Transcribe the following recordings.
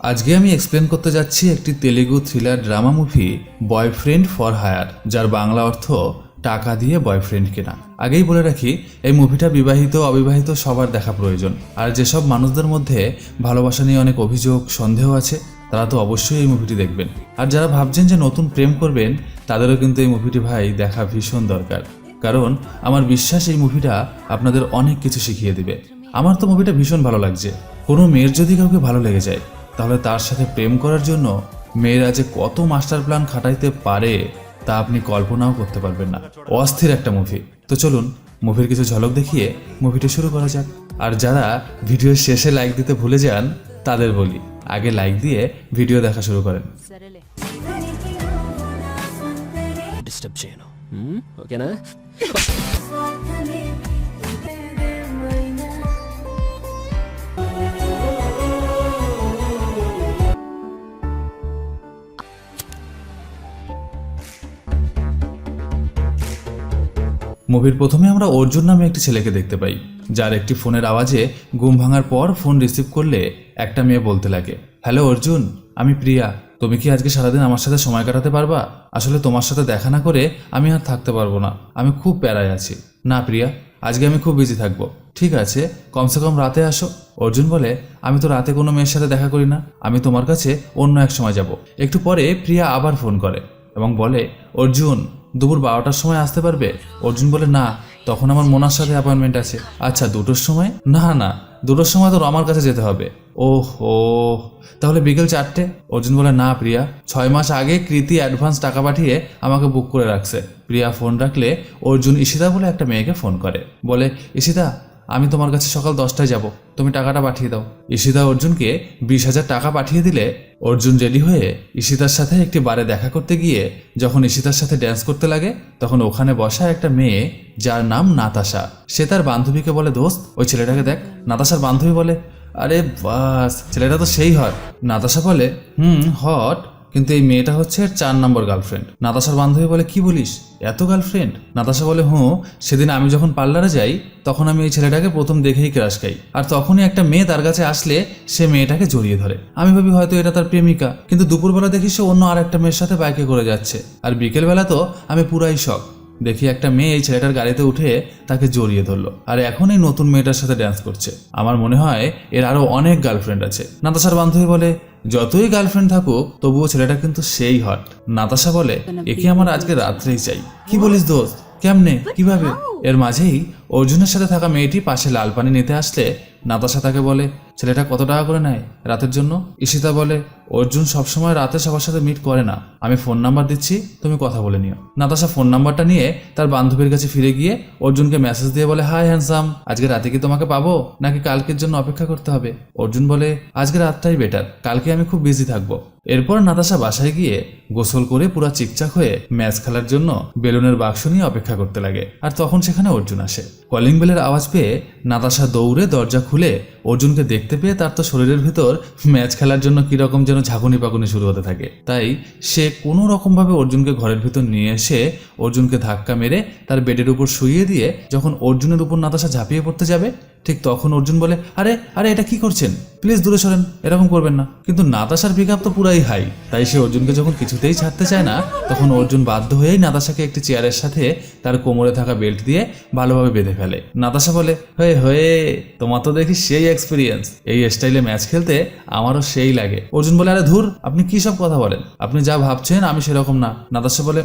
আজকে আমি এক্সপ্লেন করতে যাচ্ছি একটি Telugu thriller drama movie boyfriend for hire, যার বাংলা অর্থ টাকা দিয়ে বয়ফ্রেন্ড কেনা। আগেই বলে রাখি, এই মুভিটা বিবাহিত অবিবাহিত সবার দেখা প্রয়োজন। আর যেসব মানুষদের মধ্যে ভালোবাসা নিয়ে অনেক অভিযোগ সন্দেহ আছে, তারা তো অবশ্যই এই মুভিটি দেখবেন। আর যারা ভাবছেন যে নতুন প্রেম করবেন, তাদেরও কিন্তু এই মুভিটি ভাই দেখা ভীষণ দরকার। কারণ আমার বিশ্বাস এই মুভিটা আপনাদের অনেক কিছু শিখিয়ে দিবে। আমার তো মুভিটা ভীষণ ভালো লাগছে। কোনো মেয়ের যদি কাউকে ভালো লেগে যায়, তাহলে তার সাথে প্রেম করার জন্য মেয়েরা যে কত মাস্টার প্ল্যান খাটাইতে পারে তা আপনি কল্পনাও করতে পারবেন না। অস্থির একটা মুভি। তো চলুন মুভির কিছু ঝলক দেখিয়ে মুভিটি শুরু করা যাক। আর যারা ভিডিওর শেষে লাইক দিতে ভুলে যান, তাদের বলি আগে লাইক দিয়ে ভিডিও দেখা শুরু করেন। డిస్టర్బ్ చేయను ఓకేనా? মুভির প্রথমে আমরা অর্জুন নামে একটি ছেলেকে দেখতে পাই, যার একটি ফোনের আওয়াজে ঘুম ভাঙার পর ফোন রিসিভ করলে একটা মেয়ে বলতে লাগে, হ্যালো অর্জুন, আমি প্রিয়া। তুমি কি আজকে সারাদিন আমার সাথে সময় কাটাতে পারবা? আসলে তোমার সাথে দেখা না করে আমি আর থাকতে পারবো না, আমি খুব প্যারায় আছি। না প্রিয়া, আজকে আমি খুব বিজি থাকবো। ঠিক আছে, কমসে কম রাতে আসো। অর্জুন বলে, আমি তো রাতে কোনো মেয়ের সাথে দেখা করি না, আমি তোমার কাছে অন্য এক সময় যাব। একটু পরে প্রিয়া আবার ফোন করে এবং বলে, অর্জুন দুপুর 12টার সময় আসতে পারবে? অর্জুন বলে, না, তখন আমার মোনার সাথে অ্যাপয়েন্টমেন্ট আছে। আচ্ছা 2টোর সময়? না না, 2টোর সময় তো রমার কাছে যেতে হবে। ওহো, তাহলে বিকেল 4টে? অর্জুন বলে, না প্রিয়া, 6 মাস আগে কৃতি অ্যাডভান্স টাকা পাঠিয়ে আমাকে বুক করে রাখছে। প্রিয়া ফোন রাখলে অর্জুন ঈশিতা বলে একটা মেয়েকে ফোন করে, বলে, ঈশিতা আমি তোমার কাছে সকাল 10টায় যাব, তুমি টাকাটা পাঠিয়ে দাও। ঈশিতা অর্জুনকে 20,000 টাকা পাঠিয়ে দিলে অর্জুন রেডি হয়ে ঈশিতার সাথে একটি বারে দেখা করতে গিয়ে যখন ঈশিতার সাথে ড্যান্স করতে লাগে, তখন ওখানে বসা একটা মেয়ে যার নাম নাতাশা, সে তার বান্ধবীকে বলে, দোস্ত ওই ছেলেটাকে দেখ। নাতাশার বান্ধবী বলে, আরে বাস, ছেলেটা তো সেই হট। নাতাশা বলে, হট, কিন্তু এই মেয়েটা হচ্ছে 4 নম্বর গার্লফ্রেন্ড। নাতাশার বান্ধবী বলে, কি বলিস, এত গার্লফ্রেন্ড? নাতাশা বলে, সেদিন আমি যখন পার্লারে যাই তখন আমি এই ছেলেটাকে প্রথম দেখেই ক্রাশ খাই, আর তখনই একটা মেয়ে তার কাছে আসলে সে মেয়েটাকে জড়িয়ে ধরে। আমি ভাবি হয়তো এটা তার প্রেমিকা, কিন্তু দুপুরবেলা দেখি সে অন্য আর একটা মেয়ের সাথে বাইকে করে যাচ্ছে। আর বিকেলবেলা তো আমি পুরাই শক, দেখি একটা মেয়ে এই ছেলেটার গাড়িতে উঠে তাকে জড়িয়ে ধরলো, আর এখন এই নতুন মেয়েটার সাথে ড্যান্স করছে। আমার মনে হয় এর আরো অনেক গার্লফ্রেন্ড আছে। নাতাশার বান্ধবী বলে, যতই গার্লফ্রেন্ড থাকুক তবুও ছেলেটা কিন্তু সেই হট। নাতাশা বলে, একে আমার আজকে রাত্রেই চাই। কি বলিস দোস্ত, কেমনে, কিভাবে? এর মাঝেই অর্জুনের সাথে থাকা মেয়েটি পাশে লাল পানি নিতে আসলে নাতাশা তাকে বলে, ছেলেটা কত টাকা করে নেয় রাতের জন্য? ঈশিতা বলে, অর্জুন সবসময় রাতে সবার সাথে মিট করে না, আমি ফোন নাম্বার দিচ্ছি, তুমি কথা বলে নিও। নাতাশা ফোন নাম্বারটা নিয়ে তার বান্ধবীর কাছে ফিরে গিয়ে অর্জুনকে মেসেজ দিয়ে বলে, হাই হ্যান্ডসাম, আজকে রাতে কি তোমাকে পাবো নাকি কালকের জন্য অপেক্ষা করতে হবে? অর্জুন বলে, আজকে রাতটাই বেটার, কালকে আমি খুব বিজি থাকবো। এরপর নাতাশা বাসায় গিয়ে গোসল করে পুরা চিকচাক হয়ে ম্যাচ খেলার জন্য বেলুনের বাক্স নিয়ে অপেক্ষা করতে লাগে। আর তখন সেখানে অর্জুন আসে। কলিং বেলের আওয়াজ পেয়ে নাতাশা দৌড়ে দরজা খুলে অর্জুনকে দেখতে পেয়ে তার তো শরীরের ভিতর ম্যাচ খেলার জন্য কিরকম যেন ঝাঁকুনি পাকুনি শুরু হতে থাকে। তাই সে কোনো রকমভাবে অর্জুনকে ঘরের ভিতর নিয়ে এসে অর্জুনকে ধাক্কা মেরে তার বেডের উপর শুইয়ে দিয়ে যখন অর্জুনের উপর নাতাশা ঝাঁপিয়ে পড়তে যাবে, ঠিক তখন অর্জুন বলে, আরে আরে এটা কি করছেন, প্লিজ দূরে সরেন, এরকম করবেন না। কিন্তু নাতাশার পিকআপ তো পুরাই হাই, তাই সে অর্জুনকে যখন কিছুতেই ছাড়তে চায় না, তখন অর্জুন বাধ্য হয়েই নাতাশাকে একটি চেয়ারের সাথে তার কোমরে থাকা বেল্ট দিয়ে ভালোভাবে বেঁধে ফেলে। নাতাশা বলে, হয়ে তোমার তো দেখি সেই এক্সপিরিয়েন্স, এই স্টাইলে ম্যাচ খেলতে আমারও সেই লাগে। অর্জুন বলে, আরে ধুর, আপনি কি সব কথা বলেন, আপনি যা ভাবছেন আমি সেরকম না। নাতাশা বলে,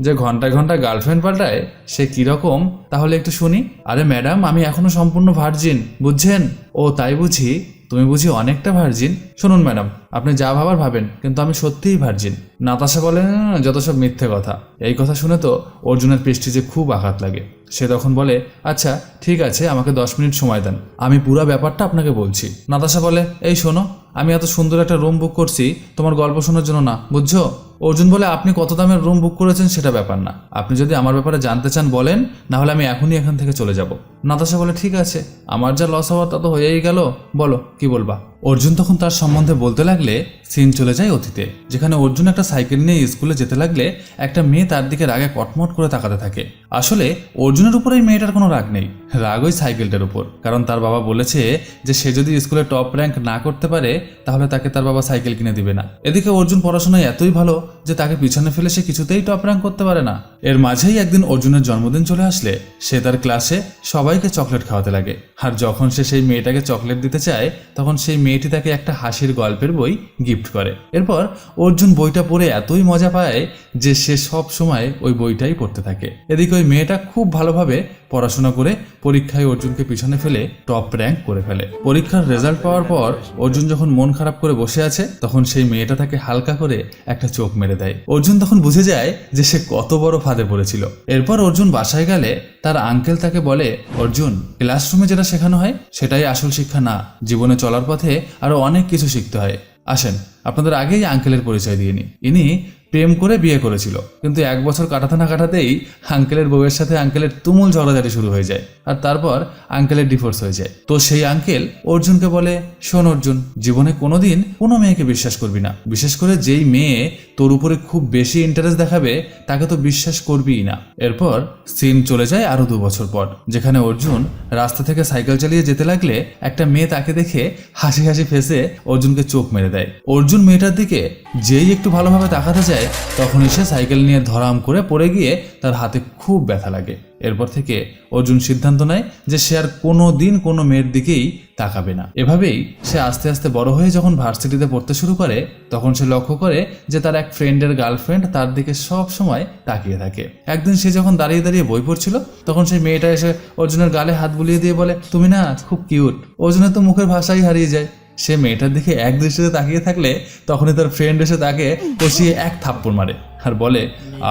যে ঘন্টায় ঘন্টায় গার্লফ্রেন্ড পাল্টায় সে কিরকম তাহলে একটু শুনি। আরে ম্যাডাম, আমি এখনো সম্পূর্ণ ভার্জিন, বুঝছেন? ও তাই বুঝি, তুমি বুঝি অনেকটা ভার্জিন? শুনুন ম্যাডাম, আপনি যা ভাবার ভাবেন, কিন্তু আমি সত্যিই ভার্জিন। নাতাশা বলে, যত সব মিথ্যে কথা। এই কথা শুনে তো অর্জুনের প্রেস্টিজে খুব আঘাত লাগে। সে তখন বলে, আচ্ছা ঠিক আছে, আমাকে 10 মিনিট সময় দেন, আমি পুরো ব্যাপারটা আপনাকে বলছি। নাতাশা বলে, এই শোনো, আমি এত সুন্দর একটা রুম বুক করছি তোমার গল্প শোনার জন্য না, বুঝছো? অর্জুন বলে, আপনি কত দামের রুম বুক করেছেন সেটা ব্যাপার না, আপনি যদি আমার ব্যাপারে জানতে চান বলেন, না হলে আমি এখনই এখান থেকে চলে যাব। নাতাশা বলে, ঠিক আছে, আমার যা লস হওয়ার তা তো হয়েই গেল, বলো কি বলবা। অর্জুন তখন তার সম্বন্ধে বলতে লাগলে সিন চলে যায় অতীতে, যেখানে অর্জুন একটা সাইকেল নিয়ে স্কুলে যেতে লাগলে একটা মেয়ে তার দিকে রাগে কটমট করে তাকাতে থাকে। আসলে অর্জুনের উপর এই মেয়েটার কোনো রাগ নেই, রাগ ওই সাইকেলটার উপর, কারণ তার বাবা বলেছে যে সে যদি স্কুলে টপ র্যাঙ্ক না করতে পারে তাহলে তাকে তার বাবা সাইকেল কিনে দিবে না। এদিকে অর্জুন পড়াশোনায় এতই ভালো যে তাকে পিছনে ফেলে সে কিছুতেই টপ র্যাঙ্ক করতে পারে না। এর মাঝেই একদিন অর্জুনের জন্মদিন চলে আসলে সে তার ক্লাসে সবাইকে চকলেট খাওয়াতে লাগে, আর যখন সে সেই মেয়েটাকে চকলেট দিতে চায় তখন সেই মেয়েটি তাকে একটা হাসির গল্পের বই গিফট করে। এরপর অর্জুন বইটা পড়ে এতই মজা পায় যে সে সব সময় ওই বইটাই পড়তে থাকে। এদিকে ওই মেয়েটা খুব ভালোভাবে পড়াশোনা করে পরীক্ষায় অর্জুনকে পিছনে ফেলে টপ র্যাঙ্ক করে ফেলে। পরীক্ষার রেজাল্ট পাওয়ার পর অর্জুন যখন মন খারাপ করে বসে আছে তখন সেই মেয়েটা তাকে হালকা করে একটা চোখ মেরে দেয়। অর্জুন তখন বুঝে যায় যে সে কত বড় ফাঁদে পড়েছিল। এরপর অর্জুন বাসায় গেলে তার আঙ্কেল তাকে বলে, অর্জুন, ক্লাসরুমে যেটা শেখানো হয় সেটাই আসল শিক্ষা না, জীবনে চলার পথে আরো অনেক কিছু শিখতে হয়। আসেন আপনাদের আগেই আঙ্কেলের পরিচয় দিয়ে নি। ইনি প্রেম করে বিয়ে করেছিল, কিন্তু 1 বছর কাটাতে না কাটাতেই আঙ্কেলের বউয়ের সাথে আঙ্কেলের তুমুল ঝগড়াঝাটি শুরু হয়ে যায়, আর তারপর আঙ্কেলের ডিভোর্স হয়ে যায়। তো সেই আঙ্কেল অর্জুনকে বলে, শোন অর্জুন, জীবনে কোনোদিন কোনো মেয়েকে বিশ্বাস করবি না, বিশেষ করে যেই মেয়ে তোর উপরে খুব বেশি ইন্টারেস্ট দেখাবে তাকে তো বিশ্বাস করবিই না। এরপর সিন চলে যায় আরো 2 বছর পর, যেখানে অর্জুন রাস্তা থেকে সাইকেল চালিয়ে যেতে লাগলে একটা মেয়ে তাকে দেখে হাসি হাসি ফেসে অর্জুনকে চোখ মেরে দেয়। অর্জুন মেয়েটার দিকে যেই একটু ভালোভাবে তাকাতে যায় তখনই সে সাইকেল নিয়ে ধরাম করে পড়ে গিয়ে তার হাতে খুব ব্যথা লাগে। এরপর থেকে অর্জুন সিদ্ধান্ত নেয় যে সে আর কোনো দিন কোনো মেয়ের দিকেই তাকাবে না। এভাবেই সে আস্তে আস্তে বড় হয়ে যখন ভার্সিটিতে পড়তে শুরু করে তখন সে লক্ষ্য করে যে তার এক ফ্রেন্ডের গার্লফ্রেন্ড তার দিকে সব সময় তাকিয়ে থাকে। একদিন সে যখন দাঁড়িয়ে দাঁড়িয়ে বই পড়ছিল তখন সেই মেয়েটা এসে অর্জুনের গালে হাত বুলিয়ে দিয়ে বলে, তুমি না খুব কিউট। অর্জুনের তো মুখের ভাষাই হারিয়ে যায়। সে মেয়েটার দিকে এক দৃষ্টিতে তাকিয়ে থাকলে তখনই তার ফ্রেন্ড এসে তাকে কষিয়ে এক থাপ্পড় মারে আর বলে,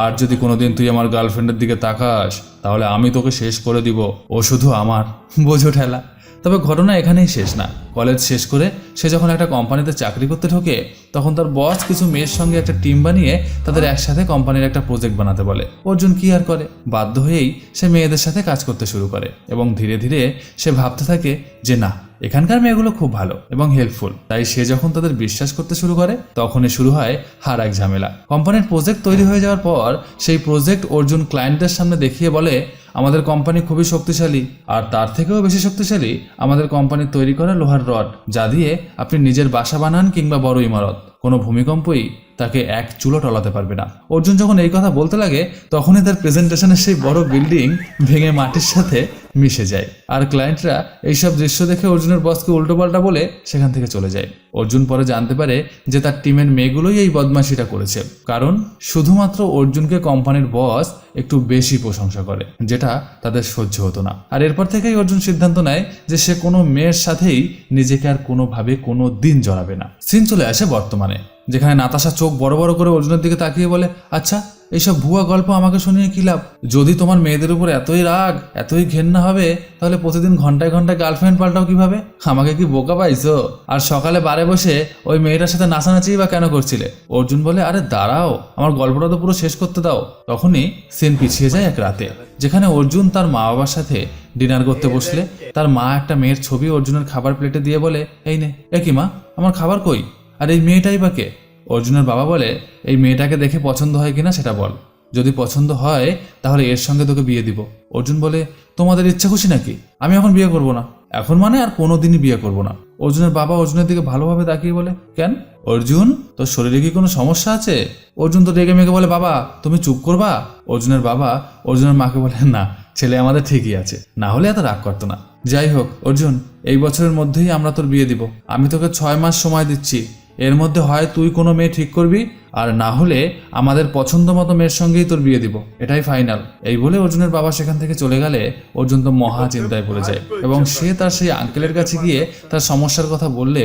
আর যদি কোনোদিন তুই আমার গার্লফ্রেন্ডের দিকে তাকাস তাহলে আমি তোকে শেষ করে দিব, ও শুধু আমার, বোঝো ঠেলা। তবে ঘটনা এখানেই শেষ না। কলেজ শেষ করে সে যখন একটা কোম্পানিতে চাকরি করতে ঢোকে তখন তার বস কিছু মেয়ের সঙ্গে একটা টিম বানিয়ে তাদের একসাথে কোম্পানির একটা প্রজেক্ট বানাতে বলে। অর্জুন কি আর করে, বাধ্য হয়েই সে মেয়েদের সাথে কাজ করতে শুরু করে এবং ধীরে ধীরে সে ভাবতে থাকে যে না, এখানকার মেয়েগুলো খুব ভালো এবং হেল্পফুল। তাই সে যখন তাদের বিশ্বাস করতে শুরু করে তখনই শুরু হয় আর এক ঝামেলা। কোম্পানির প্রজেক্ট তৈরি হয়ে যাওয়ার পর সেই প্রজেক্ট অর্জুন ক্লায়েন্টদের সামনে দেখিয়ে বলে, আমাদের কোম্পানি খুবই শক্তিশালী, আর তার থেকেও বেশি শক্তিশালী আমাদের কোম্পানির তৈরি করা লোহার রড, যা দিয়ে আপনি নিজের বাসা বানান কিংবা বড় ইমারত, কোনো ভূমিকম্পই তাকে এক চুলো টলাতে পারবে না। অর্জুন যখন এই কথা বলতে লাগে তখনই তার প্রেজেন্টেশনের সেই বড় বিল্ডিং ভেঙে মাটির সাথে মিশে যায়, আর ক্লায়েন্টরা এইসব দৃশ্য দেখে অর্জুনের বসকে উল্টোপাল্টা বলে সেখান থেকে চলে যায়। অর্জুন পরে জানতে পারে যে তার টিমের মেয়েগুলোই এই বদমাশিটা করেছে, কারণ শুধুমাত্র অর্জুনকে কোম্পানির বস একটু বেশি প্রশংসা করে, যেটা তাদের সহ্য হতো না। আর এরপর থেকেই অর্জুন সিদ্ধান্ত নেয় যে সে কোনো মেয়ের সাথেই নিজেকে আর কোনোভাবে কোনো দিন জড়াবে না। সিন চলে আসে বর্তমানে, যেখানে নাতাশা চোখ বড় বড় করে অর্জুনের দিকে তাকিয়ে বলে, আচ্ছা এইসব ভুয়া গল্প আমাকে শুনিয়ে কি লাভ? যদি তোমার মেয়েদের উপর এতই রাগ, এতই ঘেন্না হবে তাহলে প্রতিদিন ঘন্টায় ঘন্টায় গার্লফ্রেন্ড পাল্টাও কিভাবে? আমাকে কি বোকা পাইছো? আর সকালে বারে বসে ওই মেয়েটার সাথে নাচানাচি বা কেন করছিলে? অর্জুন বলে, আরে দাঁড়াও, আমার গল্পটা তো পুরো শেষ করতে দাও। তখনই সিন পিছিয়ে যায় এক রাতে, যেখানে অর্জুন তার মা বাবার সাথে ডিনার করতে বসলে তার মা একটা মেয়ের ছবি অর্জুনের খাবার প্লেটে দিয়ে বলে, এই নে। একই মা, আমার খাবার কই? আর এই মেয়েটাই বা কে? অর্জুনের বাবা বলে, এই মেয়েটাকে দেখে পছন্দ হয় কিনা সেটা বল, যদি পছন্দ হয় তাহলে এর সঙ্গে তোকে বিয়ে দিব। অর্জুন বলে, তোমাদের ইচ্ছা খুশি নাকি? আমি এখন বিয়ে করব না, এখন মানে আর কোনোদিনই বিয়ে করব না। অর্জুনের বাবা অর্জুনের দিকে ভালোভাবে তাকিয়ে বলে, কেন অর্জুন, তোর শরীরে কি কোনো সমস্যা আছে? অর্জুন তো রেগে মেগে বলে, বাবা তুমি চুপ করবা। অর্জুনের বাবা অর্জুনের মাকে বলে, না, ছেলে আমাদের ঠিকই আছে, না হলে এত রাগ করতো না। যাই হোক অর্জুন, এই বছরের মধ্যেই আমরা তোর বিয়ে দিব। আমি তোকে 6 মাস সময় দিচ্ছি, এর মধ্যে হয় তুই কোনো মেয়ে ঠিক করবি, আর না হলে আমাদের পছন্দ মতো মেয়ের সঙ্গেই তোর বিয়ে দিব, এটাই ফাইনাল। এই বলে অর্জুনের বাবা সেখান থেকে চলে গেলে অর্জুন তো মহা চিন্তায় পড়ে যায় এবং সে তার সেই আঙ্কেলের কাছে গিয়ে তার সমস্যার কথা বললে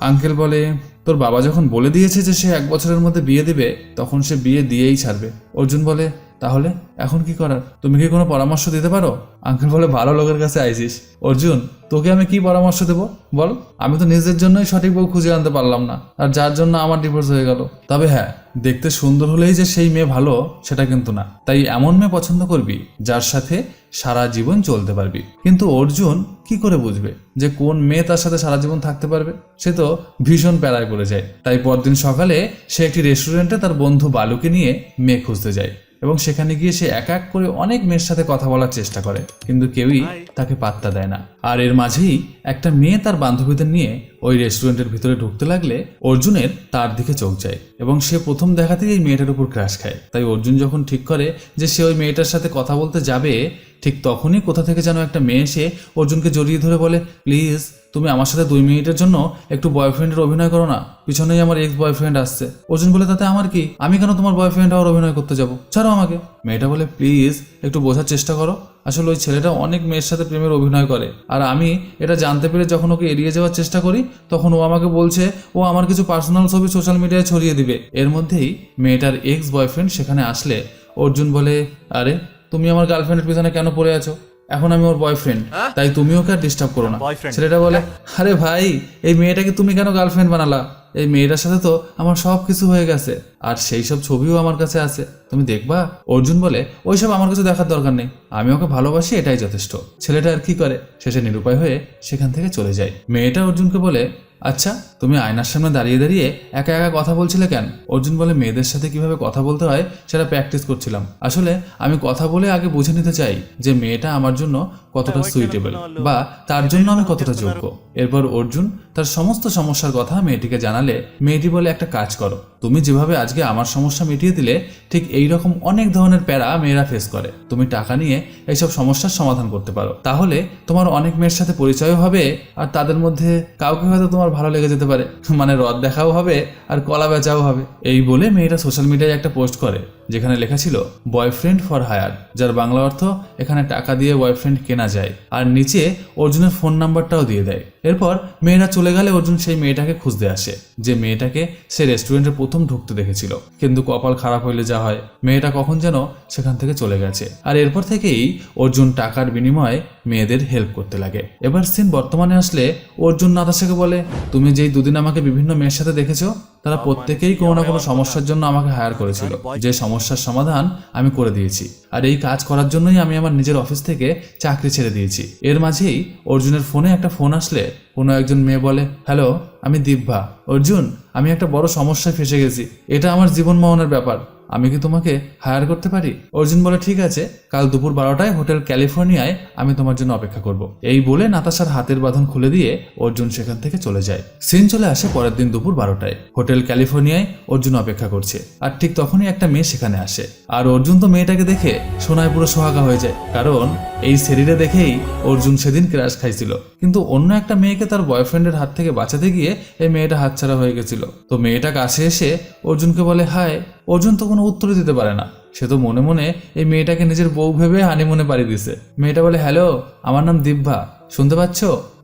আঙ্কেল বলে, তোর বাবা যখন বলে দিয়েছে যে সে 1 বছরের মধ্যে বিয়ে দেবে তখন সে বিয়ে দিয়েই ছাড়বে। অর্জুন বলে, তাহলে এখন কি করার? তুমি কি কোনো পরামর্শ দিতে পারো? আঙ্কেল বলে, ভালো লোকের কাছে আইছিস অর্জুন, তোকে আমি কি পরামর্শ দেবো বল? আমি তো নিজের জন্যই সঠিক বউ খুঁজে আনতে পারলাম না, আর যার জন্য আমার ডিভোর্স হয়ে গেল। তবে হ্যাঁ, দেখতে সুন্দর হলেই যে সেই মেয়ে ভালো সেটা কিন্তু না। তাই এমন মেয়ে পছন্দ করবি যার সাথে সারা জীবন চলতে পারবি। কিন্তু অর্জুন কি করে বুঝবে যে কোন মেয়ে তার সাথে সারা জীবন থাকতে পারবে? সে তো ভীষণ প্যারায় পড়ে যায়। তাই পরদিন সকালে সে একটি রেস্টুরেন্টে তার বন্ধু বালুকে নিয়ে মেয়ে খুঁজতে যায় এবং সেখানে গিয়ে সে এক এক করে অনেক মেয়ের সাথে কথা বলার চেষ্টা করে, কিন্তু কেউই তাকে পাত্তা দেয় না। আর এর মাঝেই একটা মেয়ে তার বান্ধবীদের নিয়ে ওই রেস্টুরেন্টের ভিতরে ঢুকতে লাগলে অর্জুনের তার দিকে চোখ যায় এবং সে প্রথম দেখাতেই এই মেয়েটার উপর ক্রাশ খায়। তাই অর্জুন যখন ঠিক করে যে সে ওই মেয়েটার সাথে কথা বলতে যাবে, ঠিক তখনই কোথা থেকে যেন একটা মেয়ে এসে অর্জুনকে জড়িয়ে ধরে বলে, প্লিজ তুমি আমার সাথে 2 মিনিটের জন্য একটু বয়ফ্রেন্ডের অভিনয় করো না, পিছনেই আমার এক্স বয়ফ্রেন্ড আসছে। অর্জুন বলে, তাতে আমার কি? আমি কেন তোমার বয়ফ্রেন্ড হওয়ার অভিনয় করতে যাবো? ছাড়ো আমাকে। মেয়েটা বলে, প্লিজ একটু বোঝার চেষ্টা করো, আসলে ওই ছেলেটা অনেক মেয়ের সাথে প্রেমের অভিনয় করে, আর আমি এটা জানতে পেরে যখন ওকে এড়িয়ে যাওয়ার চেষ্টা করি তখন ও আমাকে বলছে ও আমার কিছু পার্সোনাল ছবি সোশ্যাল মিডিয়ায় ছড়িয়ে দিবে। এর মধ্যেই মেয়েটার এক্স বয়ফ্রেন্ড সেখানে আসলে অর্জুন বলে, আরে তুমি আমার গার্লফ্রেন্ডের পিছনে কেন পড়ে আছো? এখন আমি ওর বয়ফ্রেন্ড, তাই তুমি ওকে আর ডিস্টার্ব করো না। ছেলেটা বলে, আরে ভাই, এই মেয়েটাকে তুমি কেন গার্লফ্রেন্ড বানালা? এই মেয়েটার সাথে তো আমার সব কিছু হয়ে গেছে, আর সেই সব ছবিও আমার কাছে আছে, তুমি দেখবা? অর্জুন বলে, ওইসব আমার কাছে দেখার দরকার নেই, আমি ওকে ভালোবাসি, এটাই যথেষ্ট। ছেলেটা আর কি করে, শেষে নিরুপায় হয়ে সেখান থেকে চলে যায়। মেয়েটা অর্জুনকে বলে, আচ্ছা তুমি আয়নার সামনে দাঁড়িয়ে দাঁড়িয়ে একা একা কথা বলছিলে কেন? অর্জুন বলে, মেয়েদের সাথে কিভাবে কথা বলতে হয় সেটা প্র্যাকটিস করছিলাম। আসলে আমি কথা বলে আগে বুঝে নিতে চাই যে মেয়েটা আমার জন্য কতটা সুইটেবল বা তার জন্য আমি কতটা যোগ্য। এরপর অর্জুন তার সমস্ত সমস্যার কথা মেয়েটিকে জানালে মেয়েটি বলে, একটা কাজ করো, তুমি যেভাবে আজকে আমার সমস্যা মিটিয়ে দিলে ঠিক এই রকম অনেক ধরনের প্যারা মেয়েরা ফেস করে, তুমি টাকা নিয়ে এইসব সমস্যার সমাধান করতে পারো, তাহলে তোমার অনেক মেয়ের সাথে পরিচয় হবে, আর তাদের মধ্যে কাউকে হয়তো তোমার ভালো লেগে যেতে পারে, মানে রদ দেখাও হবে আর কলা বেচাও হবে। এই বলে মেয়েটা সোশ্যাল মিডিয়ায় একটা পোস্ট করে যেখানে লেখা ছিল বয়ফ্রেন্ড ফর হায়ার, যার বাংলা অর্থ এখানে টাকা দিয়ে বয়ফ্রেন্ড কেনা যায়, আর নিচে অর্জুনের ফোন নাম্বারটাও দিয়ে দেয়। এরপর মেয়েরা চলে গেলে অর্জুন সেই মেয়েটাকে খুঁজতে আসে, যে মেয়েটাকে সে রেস্টুরেন্টে প্রথম ঢুকতে দেখেছিল, কিন্তু কপাল খারাপ হইলে যা হয়, মেয়েটা কখন যেন সেখান থেকে চলে গেছে। আর এরপর থেকেই অর্জুন টাকার বিনিময়ে মেয়েদের হেল্প করতে লাগে। এবার সিন বর্তমানে আসলে অর্জুন নাতাশাকে বলে, তুমি যেই 2 দিন আমাকে বিভিন্ন মেয়ের সাথে দেখেছো, তারা প্রত্যেকেই কোনো না কোনো সমস্যার জন্য আমাকে হায়ার করেছিল, যে সমস্যার সমাধান আমি করে দিয়েছি, আর এই কাজ করার জন্যই আমি আমার নিজের অফিস থেকে চাকরি ছেড়ে দিয়েছি। এর মাঝেই অর্জুনের ফোনে একটা ফোন আসলে কোনো একজন মেয়ে বলে, হ্যালো, আমি দিব্যা। অর্জুন, আমি একটা বড় সমস্যায় ফেসে গেছি, এটা আমার জীবন মরণের ব্যাপার, আমি কি তোমাকে হায়ার করতে পারি? অর্জুন বলে, ঠিক আছে, কাল দুপুর 12টায় হোটেল ক্যালিফোর্নিয়ায় আমি তোমার জন্য অপেক্ষা করব। এই বলে নাতাশার হাতের বাঁধন খুলে দিয়ে অর্জুন সেখান থেকে চলে যায়। সিন চলে আসে পরের দিন দুপুর 12টায় হোটেল ক্যালিফোর্নিয়ায় অর্জুন অপেক্ষা করছে, আর ঠিক তখনই একটা মেয়ে সেখানে আসে, আর অর্জুন তো মেয়েটাকে দেখে সোনায় পুরো সোহাগা হয়ে যায়, কারণ এই শরীরে দেখেই অর্জুন সেদিন ক্র্যাশ খাইছিল, কিন্তু অন্য একটা মেয়েকে তার বয়ফ্রেন্ডের হাত থেকে বাঁচাতে গিয়ে এই মেয়েটা হাতছাড়া হয়ে গেছিল। তো মেয়েটা কাছে এসে অর্জুনকে বলে হাই। অর্জুন তো কোনো উত্তরই দিতে পারে না, সে তো মনে মনে এই মেয়েটাকে নিজের বউ ভেবে হানিমুনে পাড়ি দিছে। মেয়েটা বলে, হ্যালো, আমার নাম দিব্যা, শুনতে পাচ্ছ?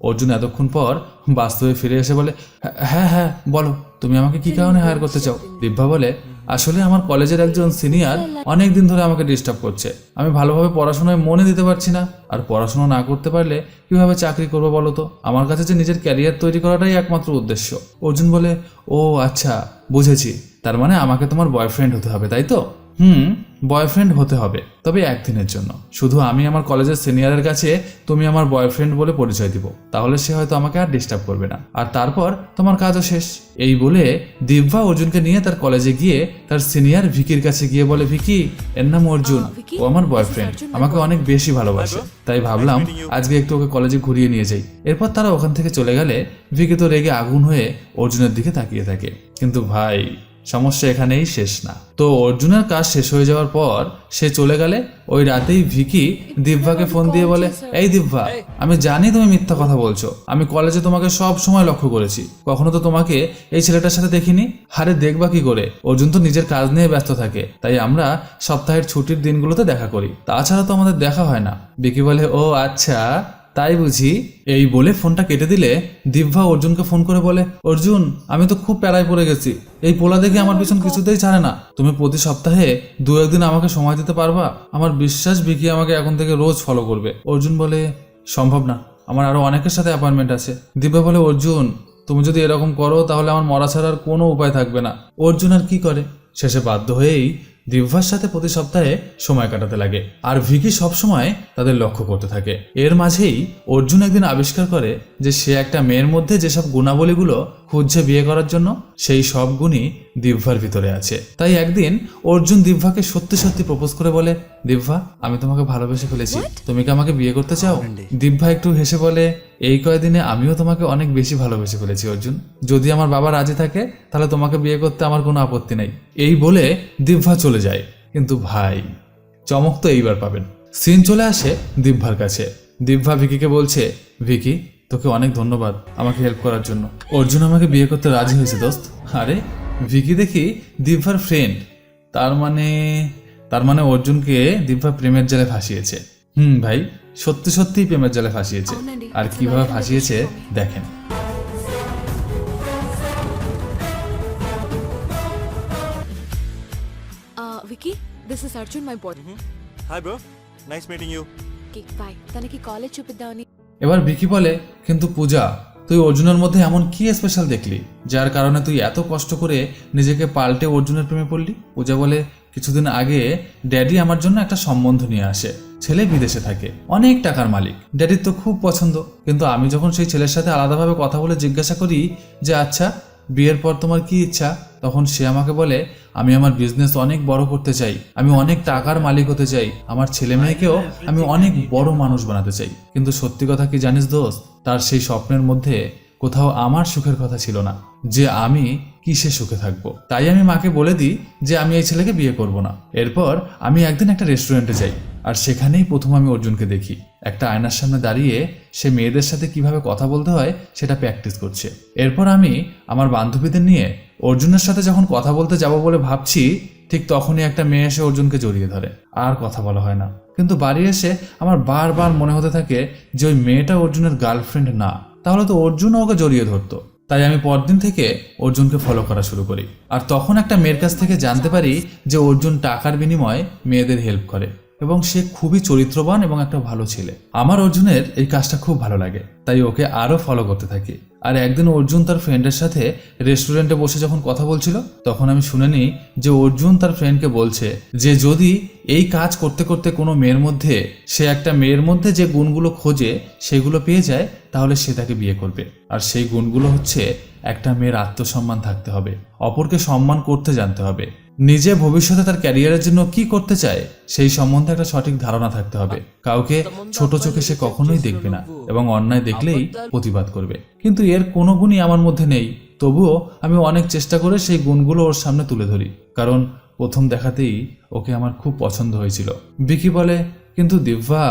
অর্জুন এতক্ষণ পর বাস্তবে ফিরে এসে বলে, হ্যাঁ হ্যাঁ বলো, তুমি আমাকে কি কারণে হায়ার করতে চাও? দিব্যা বলে, আসলে আমার কলেজের একজন সিনিয়র অনেক দিন ধরে আমাকে ডিস্টার্ব করছে, আমি ভালোভাবে পড়াশোনায় মনে দিতে পারছি না, আর পড়াশোনা না করতে পারলে কিভাবে চাকরি করবো বলো তো? আমার কাছে যে নিজের ক্যারিয়ার তৈরি করাটাই একমাত্র উদ্দেশ্য। অর্জুন বলে, ও আচ্ছা, বুঝেছি, তার মানে আমাকে তোমার বয়ফ্রেন্ড হতে হবে, তাই তো? বয়ফ্রেন্ড হতে হবে, তবে একদিনের জন্য। শুধু আমি আমার কলেজের সিনিয়রের কাছে তুমি আমার বয়ফ্রেন্ড বলে পরিচয় দিব, তাহলে সে হয়তো আমাকে আর ডিস্টার্ব করবে না, আর তারপর তোমার কাজও শেষ। এই বলে দিব্যা অর্জুনকে নিয়ে তার কলেজে গিয়ে তার সিনিয়র ভিকির কাছে গিয়ে বলে, ভিকি, এর নাম অর্জুন, ও আমার বয়ফ্রেন্ড, আমাকে অনেক বেশি ভালোবাসে, তাই ভাবলাম আজকে একটু ওকে কলেজে ঘুরিয়ে নিয়ে যাই। এরপর তারা ওখান থেকে চলে গেলে ভিকি তো রেগে আগুন হয়ে অর্জুনের দিকে তাকিয়ে থাকে। কিন্তু ভাই, সমস্যা এখানেই শেষ না। তো অর্জুনের কাজ শেষ হয়ে যাওয়ার পর সে চলে গেলে ওই রাতেই ভিকি দিব্যাকে ফোন দিয়ে বলে, এই দিব্যা, আমি জানি তুমি মিথ্যা কথা বলছো, আমি কলেজে তোমাকে সব সময় লক্ষ্য করেছি, কখনো তো তোমাকে এই ছেলেটার সাথে দেখিনি। আরে দেখবা কি করে, অর্জুন তো নিজের কাজ নিয়ে ব্যস্ত থাকে, তাই আমরা সপ্তাহের ছুটির দিনগুলোতে দেখা করি, তাছাড়া তো আমাদের দেখা হয় না। ভিকি বলে, ও আচ্ছা, তাই বুঝি? এই বলে ফোনটা কেটে দিলে দিব্যা অর্জুনকে ফোন করে বলে, অর্জুন আমি তো খুব প্যারায় পড়ে গেছি, এই পোলা দেখে আমার পিছন কিছুতেই ছাড়ে না। তুমি প্রতি সপ্তাহে 2-1 দিন আমাকে সময় দিতে পারবা? আমার বিশ্বাস ভিকি আমাকে এখন থেকে রোজ ফলো করবে। অর্জুন বলে, সম্ভব না, আমার আরো অনেকের সাথে অ্যাপয়েন্টমেন্ট আছে। দিব্যা বলে, অর্জুন তুমি যদি এরকম করো তাহলে আমার মরা ছাড়ার কোনো উপায় থাকবে না। অর্জুন আর কি করে, শেষে বাধ্য হয়েই দিব্যার সাথে প্রতি সপ্তাহে সময় কাটাতে লাগে। আর ভিকি সবসময় তাদের লক্ষ্য করতে থাকে। এর মাঝেই অর্জুন একদিন আবিষ্কার করে যে সে একটা মেয়ের মধ্যে যেসব গুণাবলীগুলো খুঁজছে বিয়ে করার জন্য, সেই সব গুণই দিব্যার ভিতরে আছে। তাই একদিন অর্জুন দিব্যাকে সত্যি সত্যি প্রপোজ করে বলে, দিব্যা আমি তোমাকে ভালোবেসে ফেলেছি, তুমি কি আমাকে বিয়ে করতে চাও? দিব্যা একটু হেসে বলে, এই কয়দিনে আমিও তোমাকে অনেক বেশি ভালোবেসে ফেলেছি অর্জুন, যদি আমার বাবা রাজি থাকে তাহলে তোমাকে বিয়ে করতে আমার কোনো আপত্তি নেই। এই বলে দিব্যা চলে যায়। কিন্তু ভাই চমক তো এইবার পাবেন। সিন চলে আসে দিব্যার কাছে। দিব্যা ভিকিকে বলছে, ভিকি তোকে অনেক ধন্যবাদ আমাকে হেল্প করার জন্য, অর্জুন আমাকে বিয়ে করতে রাজি হয়েছে দোস্ত। আরে ভিকি দেখি দিব্যার ফ্রেন্ড, তার মানে অর্জুনকে দিব্যা প্রেমের জালে ফাঁসিয়েছে। ভাই সত্যি সত্যিই প্রেমের জালে ফাঁসিয়েছে। আর কিভাবে ফাঁসিয়েছে দেখেন। Vicky, this is Arjun, my boy. Hi bro, nice meeting you. Okay, bye. తనకి కాలేజ్ చూపిద్దామని. এবার ভিকি বলে, কিন্তু পূজা তুই অর্জুনের মধ্যে এমন কি স্পেশাল দেখলি যার কারণে তুই এত কষ্ট করে নিজেকে পাল্টে অর্জুনের প্রেমে পড়লি? পূজা বলে, কিছুদিন আগে ড্যাডি আমার জন্য একটা সম্বন্ধ নিয়ে আসে, ছেলে বিদেশে থাকে, অনেক টাকার মালিক, ড্যাডির তো খুব পছন্দ। কিন্তু আমি যখন সেই ছেলের সাথে আলাদাভাবে কথা বলে জিজ্ঞাসা করি যে আচ্ছা বিয়ের পর তোমার কি ইচ্ছা, তখন সে আমাকে বলে, আমি আমার বিজনেস অনেক বড় করতে চাই, আমি অনেক টাকার মালিক হতে চাই, আমার ছেলে মেয়েকেও আমি অনেক বড় মানুষ বানাতে চাই। কিন্তু সত্যি কথা কি জানিস দোস্ত, তার সেই স্বপ্নের মধ্যে কোথাও আমার সুখের কথা ছিল না, যে আমি কিসে সুখে থাকবো। তাই আমি মাকে বলে দিই যে আমি এই ছেলেকে বিয়ে করব না। এরপর আমি একদিন একটা রেস্টুরেন্টে যাই, আর সেখানেই প্রথম আমি অর্জুনকে দেখি একটা আয়নার সামনে দাঁড়িয়ে সে মেয়েদের সাথে কিভাবে কথা বলতে হয় সেটা প্র্যাকটিস করছে। এরপর আমি আমার বান্ধবীদের নিয়ে অর্জুনের সাথে যখন কথা বলতে যাব বলে ভাবছি, ঠিক তখনই একটা মেয়ে এসে অর্জুনকে জড়িয়ে ধরে। আর কথা বলা হয় না, কিন্তু বাড়ি এসে আমার বারবার মনে হতে থাকে যে ওই মেয়েটা অর্জুনের গার্লফ্রেন্ড না, তাহলে তো অর্জুন ওকে জড়িয়ে ধরতো। তাই আমি পরদিন থেকে অর্জুনকে ফলো করা শুরু করি। আর তখন একটা মেয়ের কাছ থেকে জানতে পারি যে অর্জুন টাকার বিনিময়ে মেয়েদের হেল্প করে এবং সে খুবই চরিত্রবান এবং একটা ভালো ছেলে। আমার অর্জুনের এই কাজটা খুব ভালো লাগে, তাই ওকে আরো ফলো করতে থাকি। আর একদিন অর্জুন তার ফ্রেন্ডের সাথে রেস্টুরেন্টে বসে যখন কথা বলছিল, তখন আমি শুনে নিই যে অর্জুন তার ফ্রেন্ডকে বলছে যে যদি এই কাজ করতে করতে কোনো মেয়ের মধ্যে সে একটা মেয়ের মধ্যে যে গুণগুলো খোঁজে সেগুলো পেয়ে যায়, তাহলে সে তাকে বিয়ে করবে। আর সেই গুণগুলো হচ্ছে, একটা মেয়ের আত্মসম্মান থাকতে হবে, অপরকে সম্মান করতে জানতে হবে, নিজে ভবিষ্যতে তার ক্যারিয়ারের জন্য কি করতে চায় সেই সম্বন্ধে একটা সঠিক ধারণা থাকতে হবে, কাউকে ছোট চোখে সে কখনোই দেখবে না এবং অন্যায় দেখলেই প্রতিবাদ করবে। কিন্তু এর কোনো গুণই আমার মধ্যে নেই, তবুও আমি অনেক চেষ্টা করে সেই গুণগুলো ওর সামনে তুলে ধরি, কারণ প্রথম দেখাতেই ওকে আমার খুব পছন্দ হয়েছিল। ভিকি বলে, কিন্তু দিব্যা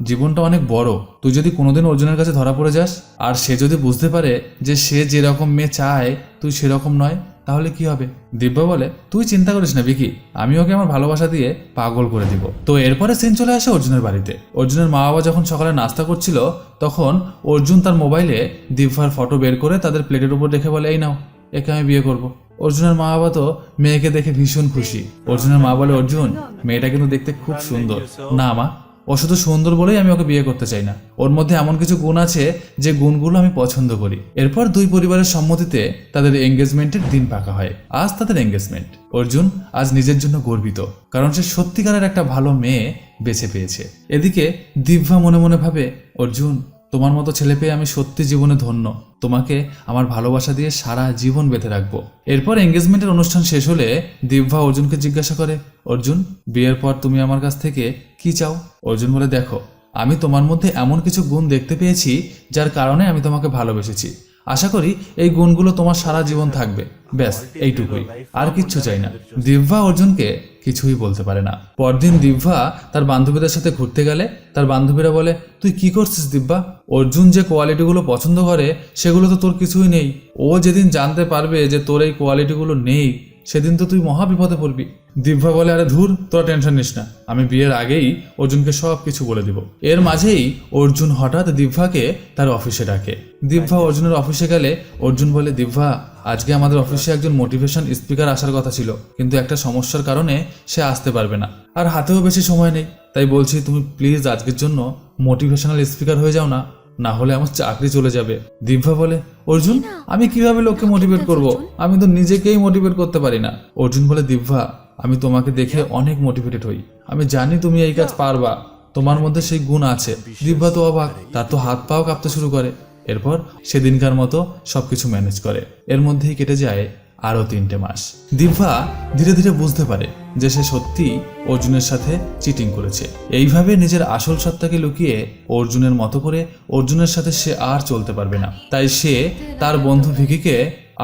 জীবনটা অনেক বড়, তুই যদি কোনোদিন অর্জুনের কাছে ধরা পড়ে যাস আর সে যদি বুঝতে পারে যে সে যেরকম মেয়ে চায় তুই সেরকম নয়, তাহলে কি হবে? দিব্যা বলে, তুই চিন্তা করিস না ভিকি, আমি ওকে আমার ভালোবাসা দিয়ে পাগল করে দিব। তো এরপরে সিন চলে আসে অর্জুনের বাড়িতে। অর্জুনের মা বাবা যখন সকালে নাস্তা করছিল, তখন অর্জুন তার মোবাইলে দিব্যার ফটো বের করে তাদের প্লেটের উপর রেখে বলে, এই নাও, একে আমি বিয়ে করব। অর্জুনের মা বাবা তো মেয়েকে দেখে ভীষণ খুশি। অর্জুনের মা বলে, অর্জুন মেয়েটা কিন্তু দেখতে খুব সুন্দর। না মা, ও শুধু সুন্দর বলেই আমি ওকে বিয়ে করতে চাই না, ওর মধ্যে এমন কিছু গুণ আছে যে গুণগুলো আমি পছন্দ করি। এরপর দুই পরিবারের সম্মতিতে তাদের এঙ্গেজমেন্টের দিন পাকা হয়। আজ তাদের এঙ্গেজমেন্ট। অর্জুন আজ নিজের জন্য গর্বিত, কারণ সে সত্যিকারের একটা ভালো মেয়ে বেছে পেয়েছে। এদিকে দিব্যা মনে মনে ভাবে, অর্জুন তোমার মতো ছেলে পেয়ে আমি সত্যি জীবনে ধন্য, তোমাকে আমার ভালোবাসা দিয়ে সারা জীবন বেঁধে রাখবো। এরপর এঙ্গেজমেন্টের অনুষ্ঠান শেষ হলে দিব্যা অর্জুনকে জিজ্ঞাসা করে, অর্জুন বিয়ের পর তুমি আমার কাছ থেকে কি চাও? অর্জুন বলে, দেখো আমি তোমার মধ্যে এমন কিছু গুণ দেখতে পেয়েছি যার কারণে আমি তোমাকে ভালোবেসেছি, আশা করি এই গুণগুলো তোমার সারা জীবন থাকবে, ব্যাস এইটুকুই, আর কিচ্ছু চাই না। দিব্যা অর্জুনকে কিছুই বলতে পারে না। পরদিন দিব্যা তার বান্ধবীদের সাথে ঘুরতে গেলে তার বান্ধবীরা বলে, তুই কি করছিস দিব্যা? অর্জুন যে কোয়ালিটিগুলো পছন্দ করে সেগুলো তো তোর কিছুই নেই, ও যেদিন জানতে পারবে যে তোর এই কোয়ালিটিগুলো নেই সেদিন তো তুই মহা বিপদে পড়বি। দিব্যা বলে, আরে ধুর, তোরা টেনশন নিস না, আমি বিয়ের আগেই অর্জুনকে সব কিছু বলে দিব। এর মাঝেই অর্জুন হঠাৎ দিব্যাকে তার অফিসে ডাকে। দিব্যা অর্জুনের অফিসে গেলে অর্জুন বলে, দিব্যা আজকে আমাদের অফিসে একজন মোটিভেশন স্পিকার আসার কথা ছিল, কিন্তু একটা সমস্যার কারণে সে আসতে পারবে না, আর হাতেও বেশি সময় নেই, তাই বলছি তুমি প্লিজ আজকের জন্য মোটিভেশনাল স্পিকার হয়ে যাও না, না হলে আমার চাকরি চলে যাবে। দিব্যা বলে, অর্জুন আমি কিভাবে লোককে মোটিভেট করব, আমি তো নিজেকেই মোটিভেট করতে পারি না। অর্জুন বলে, দিব্যা আমি তোমাকে দেখে অনেক মোটিভেটেড হই, আমি জানি তুমি এই কাজ পারবা, তোমার মধ্যে সেই গুণ আছে। দিব্যা তো অবাক, তার তো হাত পাও কাঁপতে শুরু করে। এরপর সেদিনকার মতো সবকিছু ম্যানেজ করে। এর মধ্যেই কেটে যায় আরো 3টে মাস। দিব্যা ধীরে ধীরে বুঝতে পারে যে সে সত্যি অর্জুনের সাথে চিটিং করেছে। এইভাবে নিজের আসল সত্তাকে লুকিয়ে অর্জুনের মতো করে অর্জুনের সাথে সে আর চলতে পারবে না। তাই সে তার বন্ধু ভিকিকে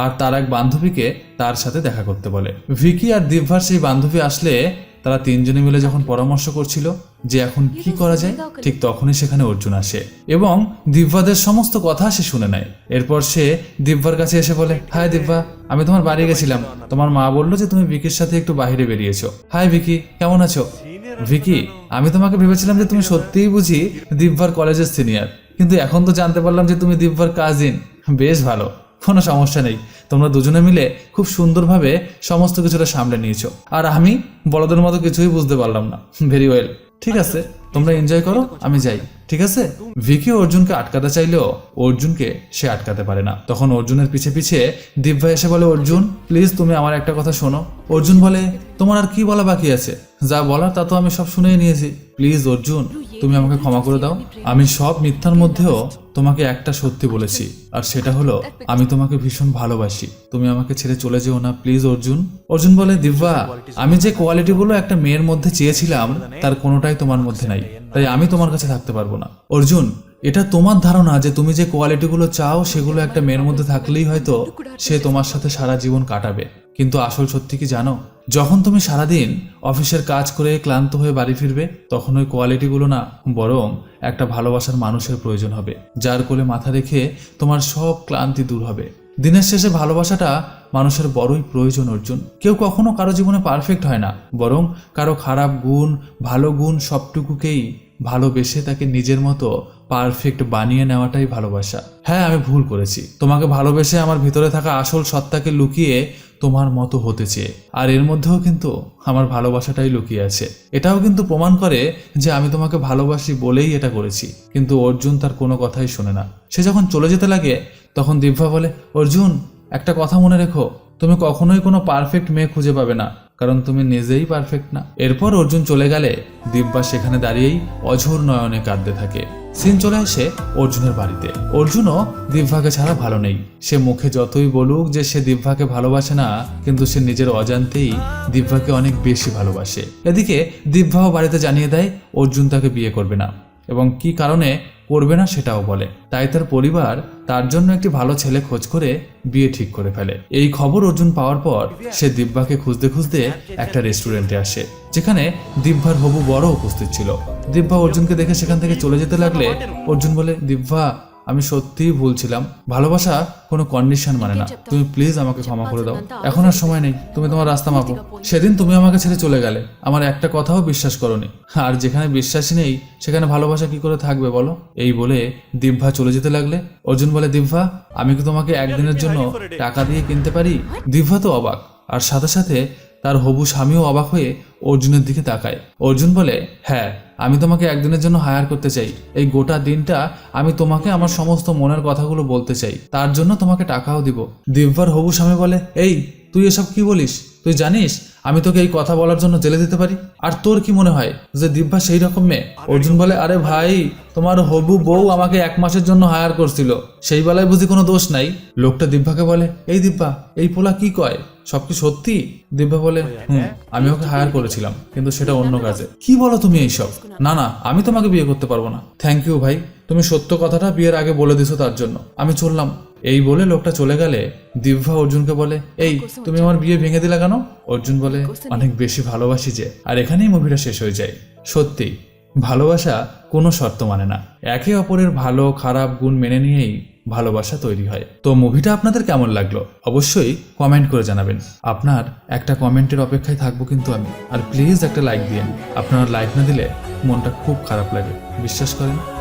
আর তার এক বান্ধবীকে তার সাথে দেখা করতে বলে। ভিকি আর দিব্যার সেই বান্ধবী আসলে তারা 3জনে মিলে যখন পরামর্শ করছিল যে এখন কি করা যায়, ঠিক তখনই সেখানে অর্জুন আসে এবং দিব্যাদের সমস্ত কথা সে শুনে নেয়। এরপর সে দিব্যার কাছে এসে বলে, হাই দিব্যা, আমি তোমার বাড়ি গেছিলাম, তোমার মা বললো যে তুমি ভিকির সাথে একটু বাইরে বেরিয়েছো। হাই ভিকি, কেমন আছো? ভিকি, আমি তোমাকে ভেবেছিলাম যে তুমি সত্যিই বুঝি দিব্যার কলেজের সিনিয়র, কিন্তু এখন তো জানতে পারলাম যে তুমি দিব্যার কাজিন। বেশ ভালো, কোনো সমস্যা নেই, তোমরা দুজনে মিলে খুব সুন্দরভাবে সমস্ত কিছুটা সামলে নিয়েছো, আর আমি বড়দের মতো কিছুই বুঝতে পারলাম না। ভেরি ওয়েল, ঠিক আছে, তোমরা এনজয় করো, আমি যাই, ঠিক আছে। ভিকি অর্জুনকে আটকাতে চাইলেও অর্জুনকে সে আটকাতে পারে না। তখন অর্জুনের পিছে পিছে দিব্যা এসে বলে, অর্জুন প্লিজ তুমি আমার একটা কথা শোনো। অর্জুন বলে, তোমার আর কি বলা বাকি আছে, যা বলার তা তো আমি সব শুনেই নিয়েছি, প্লিজ অর্জুন তুমি আমাকে ক্ষমা করে দাও। আমি সব মিথ্যার মধ্যেও তোমাকে একটা সত্যি বলেছি, আর সেটা হলো আমি তোমাকে ভীষণ ভালোবাসি, তুমি আমাকে ছেড়ে চলে যেও না প্লিজ অর্জুন। অর্জুন বলে, দিব্যা আমি যে কোয়ালিটিগুলো একটা মেয়ের মধ্যে চেয়েছিলাম তার কোনোটাই তোমার মধ্যে নাই, তাই আমি তোমার কাছে থাকতে পারবো না। অর্জুন এটা তোমার ধারণা যে তুমি যে কোয়ালিটিগুলো চাও সেগুলো একটা মেয়ের মধ্যে থাকলেই হয়তো সে তোমার সাথে সারা জীবন কাটাবে, কিন্তু আসল সত্যি কি জানো, যখন তুমি সারাদিন অফিসের কাজ করে ক্লান্ত হয়ে বাড়ি ফিরবে তখন ওই কোয়ালিটিগুলো না, বরং একটা ভালোবাসার মানুষের প্রয়োজন হবে, যার কোলে মাথা রেখে তোমার সব ক্লান্তি দূর হবে। দিনের শেষে ভালোবাসাটা মানুষের বড়ই প্রয়োজন অর্জুন। কেউ কখনো কারো জীবনে পারফেক্ট হয় না, বরং কারো খারাপ গুণ ভালো গুণ সবটুকুকেই ভালোবেসে তাকে নিজের মতো পারফেক্ট বানিয়ে নেওয়াটাই ভালোবাসা। হ্যাঁ আমি ভুল করেছি, তোমাকে ভালোবেসে আমার ভিতরে থাকা আসল সত্তাকে লুকিয়ে তোমার মতো হতে চেয়ে, আর এর মধ্যেও কিন্তু আমার ভালোবাসাটাই লুকিয়ে আছে। এটাও কিন্তু প্রমাণ করে যে আমি তোমাকে ভালোবাসি বলেই এটা করেছি। কিন্তু অর্জুন তার কোনো কথাই শোনে না। সে যখন চলে যেতে লাগে তখন দিব্যা বলে, অর্জুন একটা কথা মনে রেখো, তুমি কখনোই কোনো পারফেক্ট মেয়ে খুঁজে পাবে না, কারণ তুমি নিজেই পারফেক্ট না। এরপর অর্জুন চলে গেলে দিব্যা সেখানে দাঁড়িয়েই অঝোর নয়নে কাঁদতে থাকে। সিন চলে আসে অর্জুনের বাড়িতে। অর্জুনও দিব্যাকে ছাড়া ভালো নেই। সে মুখে যতই বলুক যে সে দিব্যাকে ভালোবাসে না, কিন্তু সে নিজের অজান্তেই দিব্যাকে অনেক বেশি ভালোবাসে। এদিকে দিব্যাও বাড়িতে জানিয়ে দেয় অর্জুন তাকে বিয়ে করবে না, এবং কি কারণে করবে না সেটাও বলে। তাই তার পরিবার তার জন্য একটি ভালো ছেলে খোঁজ করে বিয়ে ঠিক করে ফেলে। এই খবর অর্জুন পাওয়ার পর সে দিব্যাকে খুঁজতে খুঁজতে একটা রেস্টুরেন্টে আসে, যেখানে দিব্যার হবু বড় উপস্থিত ছিল। দিব্যা অর্জুনকে দেখে সেখান থেকে চলে যেতে লাগলে অর্জুন বলে, দিব্যা আমি সত্যিই ভুলছিলাম, ভালোবাসা কোনো কন্ডিশন মানে না, তুমি প্লিজ আমাকে ক্ষমা করে দাও, এখন আর সময় নেই, তুমি তোমার রাস্তা মাপো। সেদিন তুমি আমাকে ছেড়ে চলে গেলে, আমার একটা কথাও বিশ্বাস করোনি, আর যেখানে বিশ্বাসই নেই সেখানে ভালোবাসা কি করে থাকবে বলো। এই বলে দিব্যা চলে যেতে লাগলে অর্জুন বলে, দিব্যা আমি কি তোমাকে একদিনের জন্য টাকা দিয়ে কিনতে পারি? দিব্যা তো অবাক, আর সাথে সাথে তার হবু স্বামীও অবাক হয়ে অর্জুনের দিকে তাকায়। অর্জুন বলে, হ্যাঁ আমি তোমাকে একদিনের জন্য হায়ার করতে চাই, এই গোটা দিনটা আমি তোমাকে আমার সমস্ত মনের কথাগুলো বলতে চাই, তার জন্য তোমাকে টাকাও দিব। দিব্যার হবু স্বামী বলে, এই তুই এসব কি বলিস? তুই জানিস আমি তোকে এই কথা বলার জন্য জেলে দিতে পারি, আর তোর কি মনে হয় যে দিব্যা সেই রকম মেয়ে? অর্জুন বলে, আরে ভাই তোমার হবু বউ আমাকে 1 মাসের জন্য হায়ার করছিল, সেই বেলায় বুঝি কোনো দোষ নাই? লোকটা দিব্যাকে বলে, এই দিব্যা এই পোলা কি কয়, সব কি সত্যি? দিব্যা বলে, আমি ওকে হায়ার করেছিলাম, কিন্তু সেটা অন্য কাজে। কি বলো তুমি এইসব? না না আমি তোমাকে বিয়ে করতে পারবো না। থ্যাংক ইউ ভাই, তুমি সত্য কথাটা বিয়ের আগে বলে দিছো, তার জন্য আমি চললাম। এই বলে লোকটা চলে গেলে দিব্যা অর্জুনকে বলে, এই তুমি আমার বিয়ে ভেঙে দিলা কেন? অর্জুন বলে, অনেক বেশি ভালোবাসি যে। আর এখানেই মুভিটা শেষ হয়ে যায়। সত্যি ভালোবাসা কোনো শর্ত মানে না, একে অপরের ভালো খারাপ গুণ মেনে নিয়েই ভালোবাসা তৈরি হয়। তো মুভিটা আপনাদের কেমন লাগলো অবশ্যই কমেন্ট করে জানাবেন। আপনার একটা কমেন্টের অপেক্ষায় থাকবো কিন্তু আমি। আর প্লিজ একটা লাইক দিন, আপনারা লাইক না দিলে মনটা খুব খারাপ লাগে, বিশ্বাস করেন।